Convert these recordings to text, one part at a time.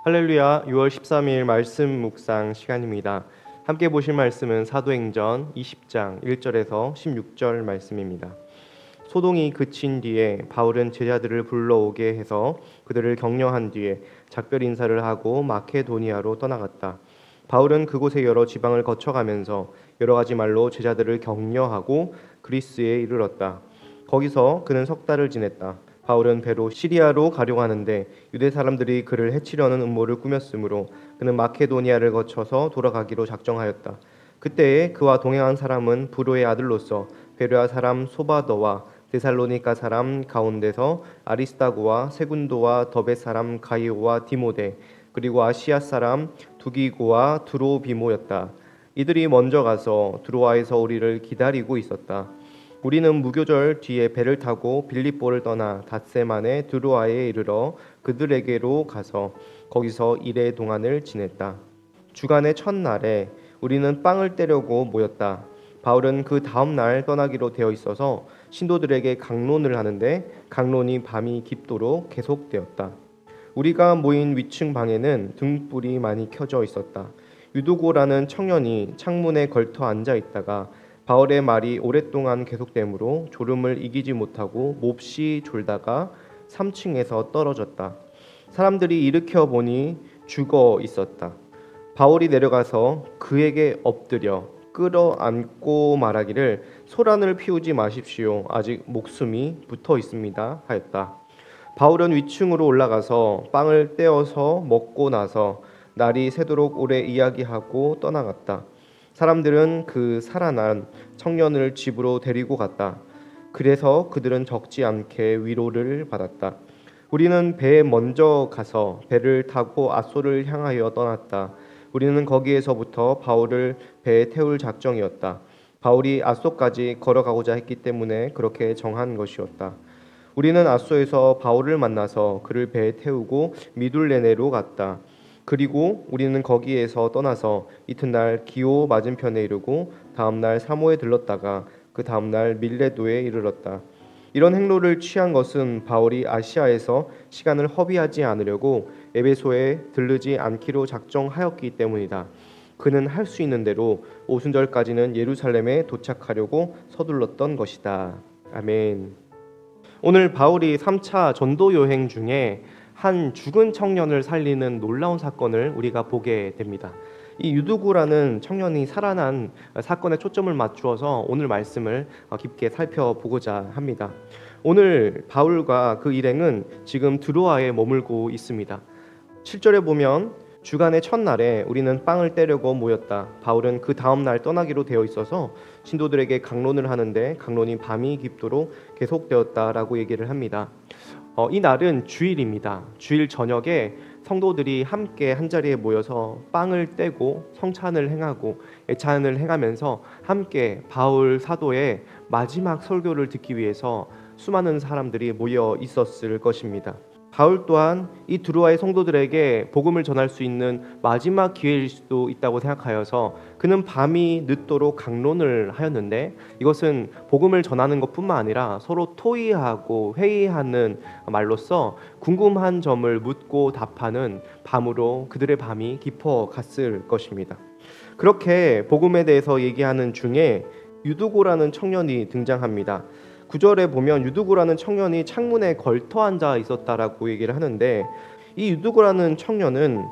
할렐루야. 6월 13일 말씀 묵상 시간입니다. 함께 보실 말씀은 사도행전 20장 1절에서 16절 말씀입니다. 소동이 그친 뒤에 바울은 제자들을 불러오게 해서 그들을 격려한 뒤에 작별 인사를 하고 마케도니아로 떠나갔다. 바울은 그곳의 여러 지방을 거쳐가면서 여러 가지 말로 제자들을 격려하고 그리스에 이르렀다. 거기서 그는 석 달을 지냈다. 바울은 배로 시리아로 가려고 하는데 유대 사람들이 그를 해치려는 음모를 꾸몄으므로 그는 마케도니아를 거쳐서 돌아가기로 작정하였다. 그때에 그와 동행한 사람은 브로의 아들로서 베르아 사람 소바더와 데살로니가 사람 가운데서 아리스다고와 세군도와 더베 사람 가이오와 디모데 그리고 아시아 사람 두기고와 드로비모였다. 이들이 먼저 가서 드로아에서 우리를 기다리고 있었다. 우리는 무교절 뒤에 배를 타고 빌립보를 떠나 닷새만에 드로아에 이르러 그들에게로 가서 거기서 일의 동안을 지냈다. 주간의 첫날에 우리는 빵을 떼려고 모였다. 바울은 그 다음 날 떠나기로 되어 있어서 신도들에게 강론을 하는데 강론이 밤이 깊도록 계속되었다. 우리가 모인 위층 방에는 등불이 많이 켜져 있었다. 유두고라는 청년이 창문에 걸터 앉아 있다가 바울의 말이 오랫동안 계속되므로 졸음을 이기지 못하고 몹시 졸다가 3층에서 떨어졌다. 사람들이 일으켜 보니 죽어 있었다. 바울이 내려가서 그에게 엎드려 끌어안고 말하기를 소란을 피우지 마십시오. 아직 목숨이 붙어 있습니다. 하였다. 바울은 위층으로 올라가서 빵을 떼어서 먹고 나서 날이 새도록 오래 이야기하고 떠나갔다. 사람들은 그 살아난 청년을 집으로 데리고 갔다. 그래서 그들은 적지 않게 위로를 받았다. 우리는 배에 먼저 가서 배를 타고 앗소를 향하여 떠났다. 우리는 거기에서부터 바울을 배에 태울 작정이었다. 바울이 앗소까지 걸어가고자 했기 때문에 그렇게 정한 것이었다. 우리는 앗소에서 바울을 만나서 그를 배에 태우고 미둘레네로 갔다. 그리고 우리는 거기에서 떠나서 이튿날 기오 맞은편에 이르고 다음날 사모에 들렀다가 그 다음날 밀레도에 이르렀다. 이런 행로를 취한 것은 바울이 아시아에서 시간을 허비하지 않으려고 에베소에 들르지 않기로 작정하였기 때문이다. 그는 할 수 있는 대로 오순절까지는 예루살렘에 도착하려고 서둘렀던 것이다. 아멘. 오늘 바울이 3차 전도 여행 중에 한 죽은 청년을 살리는 놀라운 사건을 우리가 보게 됩니다. 이 유두구라는 청년이 살아난 사건에 초점을 맞추어서 오늘 말씀을 깊게 살펴보고자 합니다. 오늘 바울과 그 일행은 지금 드로아에 머물고 있습니다. 7절에 보면 주간의 첫날에 우리는 빵을 떼려고 모였다. 바울은 그 다음 날 떠나기로 되어 있어서 신도들에게 강론을 하는데 강론이 밤이 깊도록 계속되었다라고 얘기를 합니다. 이 날은 주일입니다. 주일 저녁에 성도들이 함께 한자리에 모여서 빵을 떼고 성찬을 행하고 애찬을 행하면서 함께 바울 사도의 마지막 설교를 듣기 위해서 수많은 사람들이 모여 있었을 것입니다. 바울 또한 이 드로아의 성도들에게 복음을 전할 수 있는 마지막 기회일 수도 있다고 생각하여서 그는 밤이 늦도록 강론을 하였는데 이것은 복음을 전하는 것뿐만 아니라 서로 토의하고 회의하는 말로써 궁금한 점을 묻고 답하는 밤으로 그들의 밤이 깊어갔을 것입니다. 그렇게 복음에 대해서 얘기하는 중에 유두고라는 청년이 등장합니다. 9절에 보면 유두고라는 청년이 창문에 걸터 앉아 있었다라고 얘기를 하는데 이 유두고라는 청년은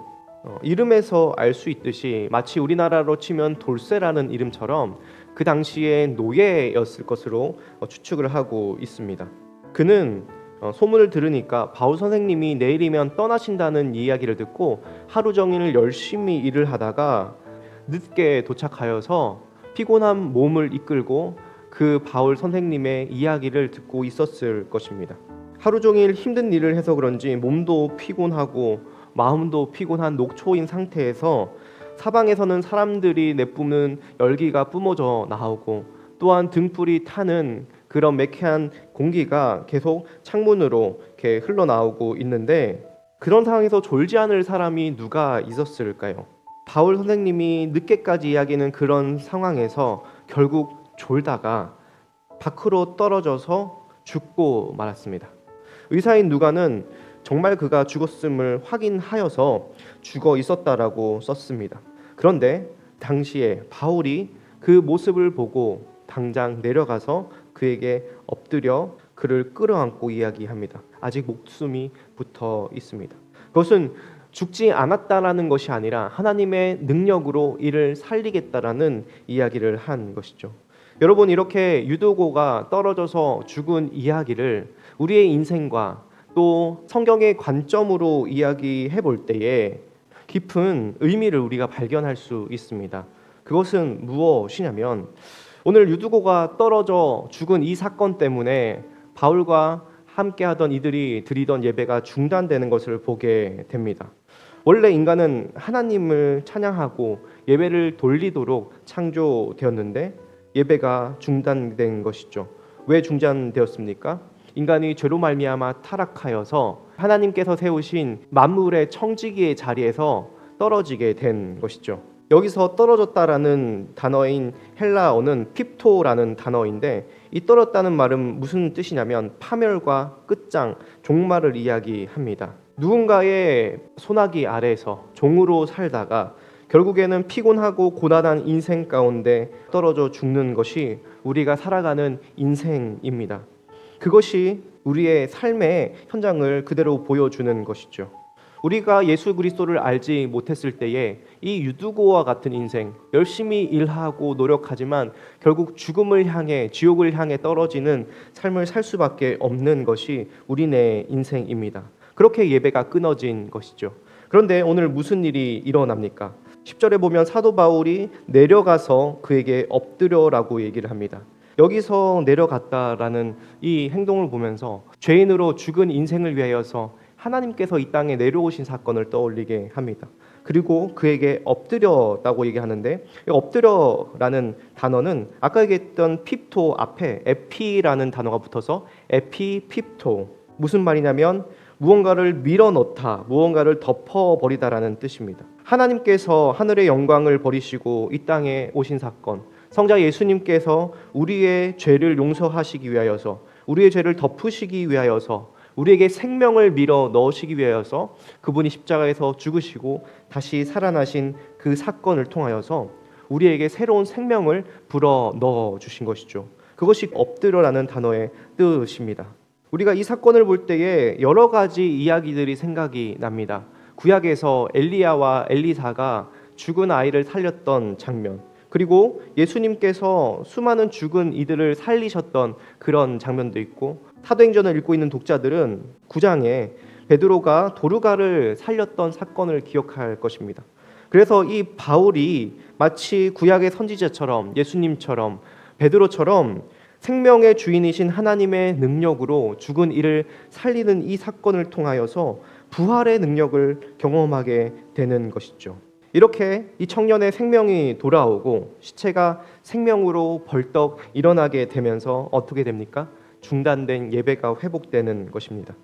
이름에서 알 수 있듯이 마치 우리나라로 치면 돌쇠라는 이름처럼 그 당시에 노예였을 것으로 추측을 하고 있습니다. 그는 소문을 들으니까 바울 선생님이 내일이면 떠나신다는 이야기를 듣고 하루 종일 열심히 일을 하다가 늦게 도착하여서 피곤한 몸을 이끌고 그 바울 선생님의 이야기를 듣고 있었을 것입니다. 하루 종일 힘든 일을 해서 그런지 몸도 피곤하고 마음도 피곤한 녹초인 상태에서 사방에서는 사람들이 내뿜는 열기가 뿜어져 나오고 또한 등불이 타는 그런 매캐한 공기가 계속 창문으로 이렇게 흘러나오고 있는데 그런 상황에서 졸지 않을 사람이 누가 있었을까요? 바울 선생님이 늦게까지 이야기하는 그런 상황에서 결국 졸다가 밖으로 떨어져서 죽고 말았습니다. 의사인 누가는 정말 그가 죽었음을 확인하여서 죽어 있었다라고 썼습니다. 그런데 당시에 바울이 그 모습을 보고 당장 내려가서 그에게 엎드려 그를 끌어안고 이야기합니다. 아직 목숨이 붙어 있습니다. 그것은 죽지 않았다라는 것이 아니라 하나님의 능력으로 이를 살리겠다라는 이야기를 한 것이죠. 여러분, 이렇게 유두고가 떨어져서 죽은 이야기를 우리의 인생과 또 성경의 관점으로 이야기해 볼 때에 깊은 의미를 우리가 발견할 수 있습니다. 그것은 무엇이냐면 오늘 유두고가 떨어져 죽은 이 사건 때문에 바울과 함께하던 이들이 드리던 예배가 중단되는 것을 보게 됩니다. 원래 인간은 하나님을 찬양하고 예배를 돌리도록 창조되었는데 예배가 중단된 것이죠. 왜 중단되었습니까? 인간이 죄로 말미암아 타락하여서 하나님께서 세우신 만물의 청지기의 자리에서 떨어지게 된 것이죠. 여기서 떨어졌다라는 단어인 헬라어는 핍토라는 단어인데 이 떨어졌다는 말은 무슨 뜻이냐면 파멸과 끝장, 종말을 이야기합니다. 누군가의 소나기 아래에서 종으로 살다가 결국에는 피곤하고 고단한 인생 가운데 떨어져 죽는 것이 우리가 살아가는 인생입니다. 그것이 우리의 삶의 현장을 그대로 보여주는 것이죠. 우리가 예수 그리스도를 알지 못했을 때에 이 유두고와 같은 인생, 열심히 일하고 노력하지만 결국 죽음을 향해, 지옥을 향해 떨어지는 삶을 살 수밖에 없는 것이 우리네 인생입니다. 그렇게 예배가 끊어진 것이죠. 그런데 오늘 무슨 일이 일어납니까? 10절에 보면 사도 바울이 내려가서 그에게 엎드려라고 얘기를 합니다. 여기서 내려갔다라는 이 행동을 보면서 죄인으로 죽은 인생을 위하여서 하나님께서 이 땅에 내려오신 사건을 떠올리게 합니다. 그리고 그에게 엎드렸다고 얘기하는데 엎드려라는 단어는 아까 얘기했던 핍토 앞에 에피라는 단어가 붙어서 에피핍토, 무슨 말이냐면 무언가를 밀어넣다, 무언가를 덮어버리다라는 뜻입니다. 하나님께서 하늘의 영광을 버리시고 이 땅에 오신 사건, 성자 예수님께서 우리의 죄를 용서하시기 위하여서, 우리의 죄를 덮으시기 위하여서, 우리에게 생명을 밀어 넣으시기 위하여서 그분이 십자가에서 죽으시고 다시 살아나신 그 사건을 통하여서 우리에게 새로운 생명을 불어 넣어 주신 것이죠. 그것이 엎드려라는 단어의 뜻입니다. 우리가 이 사건을 볼 때에 여러 가지 이야기들이 생각이 납니다. 구약에서 엘리야와 엘리사가 죽은 아이를 살렸던 장면, 그리고 예수님께서 수많은 죽은 이들을 살리셨던 그런 장면도 있고, 사도행전을 읽고 있는 독자들은 9장에 베드로가 도르가를 살렸던 사건을 기억할 것입니다. 그래서 이 바울이 마치 구약의 선지자처럼, 예수님처럼, 베드로처럼 생명의 주인이신 하나님의 능력으로 죽은 이를 살리는 이 사건을 통하여서 부활의 능력을 경험하게 되는 것이죠. 이렇게 이 청년의 생명이 돌아오고 시체가 생명으로 벌떡 일어나게 되면서 어떻게 됩니까? 중단된 예배가 회복되는 것입니다.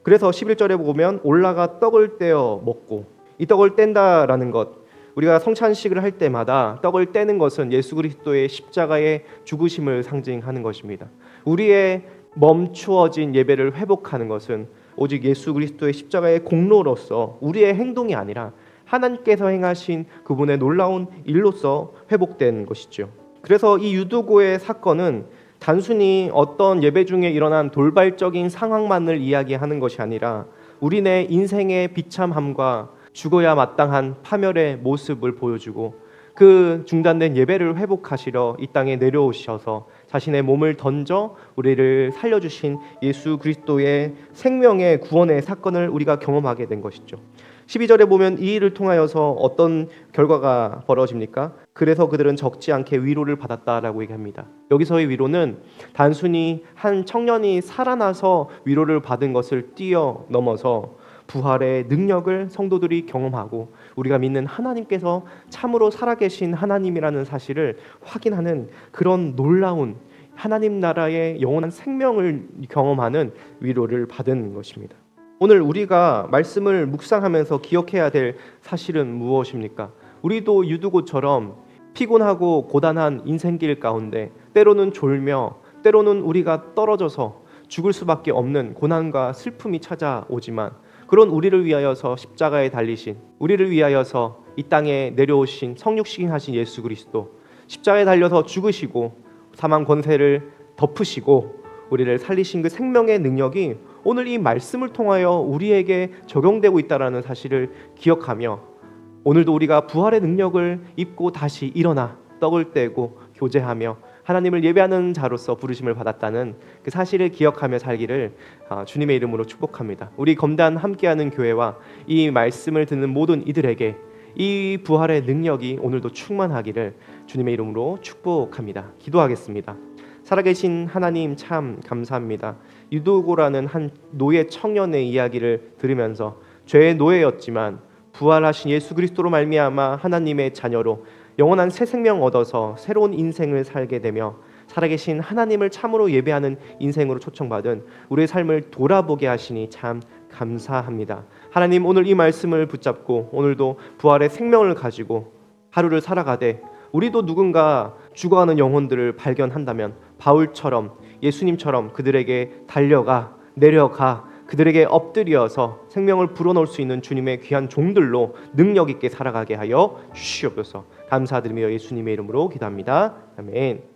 그래서 11절에 보면 올라가 떡을 떼어 먹고, 이 떡을 뗀다라는 것, 우리가 성찬식을 할 때마다 떡을 떼는 것은 예수 그리스도의 십자가의 죽으심을 상징하는 것입니다. 우리의 멈추어진 예배를 회복하는 것은 오직 예수 그리스도의 십자가의 공로로서 우리의 행동이 아니라 하나님께서 행하신 그분의 놀라운 일로서 회복된 것이죠. 그래서 이 유두고의 사건은 단순히 어떤 예배 중에 일어난 돌발적인 상황만을 이야기하는 것이 아니라 우리네 인생의 비참함과 죽어야 마땅한 파멸의 모습을 보여주고, 그 중단된 예배를 회복하시려 이 땅에 내려오셔서 자신의 몸을 던져 우리를 살려주신 예수 그리스도의 생명의 구원의 사건을 우리가 경험하게 된 것이죠. 12절에 보면 이 일을 통하여서 어떤 결과가 벌어집니까? 그래서 그들은 적지 않게 위로를 받았다라고 얘기합니다. 여기서의 위로는 단순히 한 청년이 살아나서 위로를 받은 것을 뛰어넘어서 부활의 능력을 성도들이 경험하고 우리가 믿는 하나님께서 참으로 살아계신 하나님이라는 사실을 확인하는 그런 놀라운 하나님 나라의 영원한 생명을 경험하는 위로를 받은 것입니다. 오늘 우리가 말씀을 묵상하면서 기억해야 될 사실은 무엇입니까? 우리도 유두고처럼 피곤하고 고단한 인생길 가운데 때로는 졸며 때로는 우리가 떨어져서 죽을 수밖에 없는 고난과 슬픔이 찾아오지만 그런 우리를 위하여서 십자가에 달리신, 우리를 위하여서 이 땅에 내려오신 성육신하신 예수 그리스도, 십자가에 달려서 죽으시고 사망 권세를 덮으시고 우리를 살리신 그 생명의 능력이 오늘 이 말씀을 통하여 우리에게 적용되고 있다는 사실을 기억하며, 오늘도 우리가 부활의 능력을 입고 다시 일어나 떡을 떼고 교제하며 하나님을 예배하는 자로서 부르심을 받았다는 그 사실을 기억하며 살기를 주님의 이름으로 축복합니다. 우리 검단 함께하는 교회와 이 말씀을 듣는 모든 이들에게 이 부활의 능력이 오늘도 충만하기를 주님의 이름으로 축복합니다. 기도하겠습니다. 살아계신 하나님 참 감사합니다. 유도고라는 한 노예 청년의 이야기를 들으면서 죄의 노예였지만 부활하신 예수 그리스도로 말미암아 하나님의 자녀로 영원한 새 생명 얻어서 새로운 인생을 살게 되며 살아계신 하나님을 참으로 예배하는 인생으로 초청받은 우리의 삶을 돌아보게 하시니 참 감사합니다. 하나님, 오늘 이 말씀을 붙잡고 오늘도 부활의 생명을 가지고 하루를 살아가되 우리도 누군가 죽어가는 영혼들을 발견한다면 바울처럼 예수님처럼 그들에게 달려가 내려가 그들에게 엎드려서 생명을 불어넣을 수 있는 주님의 귀한 종들로 능력 있게 살아가게 하여 주시옵소서. 감사드리며 예수님의 이름으로 기도합니다. 아멘.